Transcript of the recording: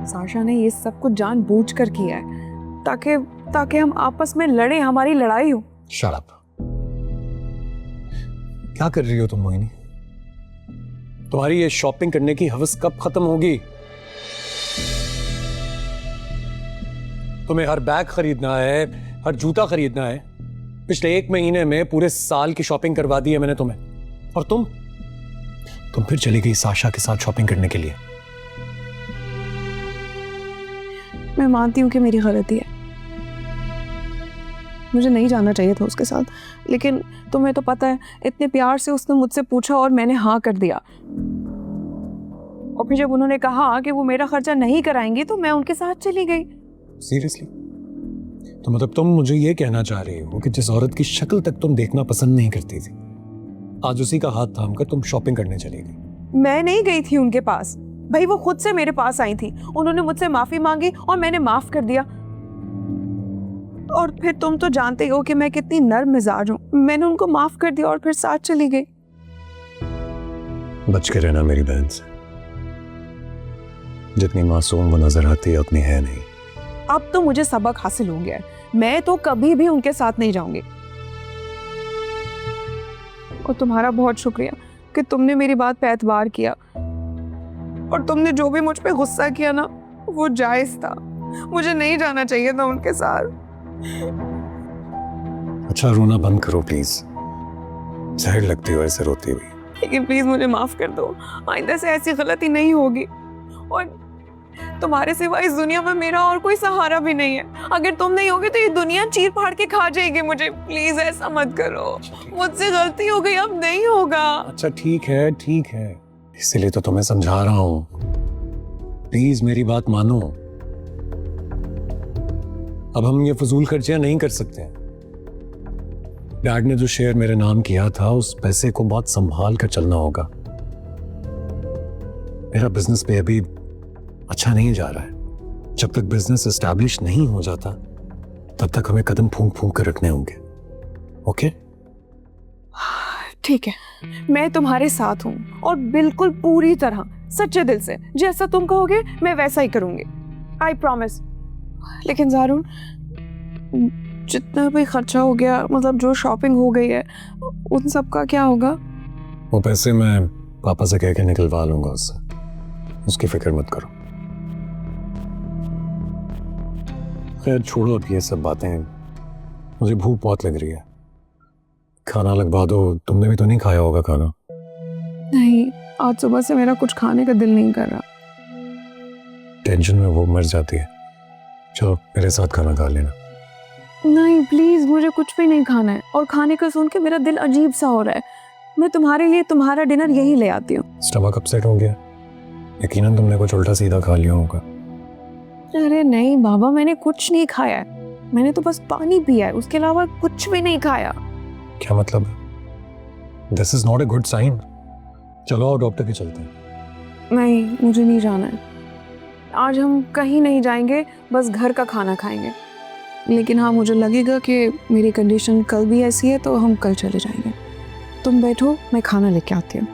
Sasha ने ये सब कुछ जानबूझकर किया है ताकि ताकि हम आपस में लड़े, हमारी लड़ाई हो। Shut up. क्या कर रही हो तुम मोहिनी? तुम्हारी ये शॉपिंग करने की हवस कब खत्म होगी? तुम्हें हर बैग खरीदना है, हर जूता खरीदना है। पिछले 1 महीने में पूरे साल की शॉपिंग करवा दी है मैंने तुम्हें, और तुम फिर चली गई साशा के साथ शॉपिंग करने के लिए। मैं मानती हूँ कि मेरी गलती है, मुझे नहीं जाना चाहिए था उसके साथ, लेकिन तुम्हें तो पता है इतने प्यार से उसने मुझसे पूछा और मैंने हाँ कर दिया। और फिर जब उन्होंने कहा कि वो मेरा खर्चा नहीं कराएंगे तो मैं उनके साथ चली गई। सीरियसली? तो मतलब तुम मुझे ये कहना चाह रही हो कि जिस औरत की शक्ल तक तुम देखना पसंद नहीं करती थी, आज उसी का हाथ थामकर तुम शॉपिंग करने चली गई? मैं नहीं गई थी उनके पास भाई, वो खुद से मेरे पास आई थी। उन्होंने मुझसे माफी मांगी और मैंने माफ कर दिया। और फिर तुम तो जानते हो कि मैं कितनी नर्म मिजाज हूँ, मैंने उनको माफ कर दिया और फिर साथ चली गई। बच के रहना मेरी बहन से, जितनी मासूम वो नजर आती है उतनी है नहीं। अब तो मुझे सबक हासिल हो गया है, मैं तो कभी भी उनके साथ नहीं जाऊंगी। और तुम्हारा बहुत शुक्रिया कि तुमने मेरी बात पे एतबार किया, और तुमने जो भी मुझ पे गुस्सा किया ना वो जायज था। मुझे नहीं जाना चाहिए था उनके साथ। अच्छा रोना बंद करो प्लीज, जहर लगती हो ऐसे रोती हुई। लेकिन प्लीज मुझे माफ कर दो, आइंदा से ऐसी गलती नहीं होगी। और तुम्हारे सिवा इस दुनिया में मेरा और कोई सहारा भी नहीं है। अगर तुम नहीं होगे तो ये दुनिया चीर फाड़ के खा जाएगी मुझे। प्लीज ऐसा मत करो, मुझसे गलती हो गई, अब नहीं होगा। अच्छा ठीक है, ठीक है, इसलिए तो तुम्हें समझा रहा हूं। प्लीज मेरी बात मानो, अब हम ये फजूल खर्चियां नहीं कर सकते। डैड ने जो शेयर मेरे नाम किया था उस पैसे को बहुत संभाल कर चलना होगा। मेरा बिजनेस पे अभी अच्छा नहीं जा रहा है। जब तक बिजनेस एस्टैब्लिश नहीं हो जाता तब तक हमें कदम फूंक फूंक कर रखने होंगे। ओके? ठीक है, मैं तुम्हारे साथ हूँ और बिल्कुल पूरी तरह सच्चे दिल से जैसा तुम कहोगे मैं वैसा ही करूंगी। I promise. लेकिन ज़ारून, जितना भी खर्चा हो गया, मतलब जो शॉपिंग हो गई है, उन सब का क्या होगा? वो पैसे मैं पापा से कह के निकलवा लूंगा उससे, उसकी फिक्र मत करो। खैर छोड़ो अब ये सब बातें, मुझे भूख बहुत लग रही है। खाना लगवा दो। तुमने भी तो नहीं खाया होगा खाना? नहीं, आज सुबह से मेरा कुछ खाने का दिल नहीं कर रहा। टेंशन में वो मर जाती है। चलो मेरे साथ खाना खा लेना। नहीं प्लीज, मुझे कुछ भी नहीं खाना है, और खाने का सुन के मेरा दिल अजीब सा हो रहा है। मैं तुम्हारे लिए तुम्हारा डिनर यही ले आती हूँ। स्टमक अपसेट हो गया? यकीनन तुमने कुछ उल्टा सीधा खा लिया होगा। अरे नहीं बाबा, मैंने कुछ नहीं खाया है, मैंने तो बस पानी पिया है, उसके अलावा कुछ भी नहीं खाया। क्या मतलब? This is not a good sign. चलो आओ डॉक्टर के चलते हैं। नहीं, मुझे नहीं जाना है। आज हम कहीं नहीं जाएंगे, बस घर का खाना खाएंगे। लेकिन हाँ, मुझे लगेगा कि मेरी कंडीशन कल भी ऐसी है तो हम कल चले जाएंगे। तुम बैठो, मैं खाना लेके आती हूँ।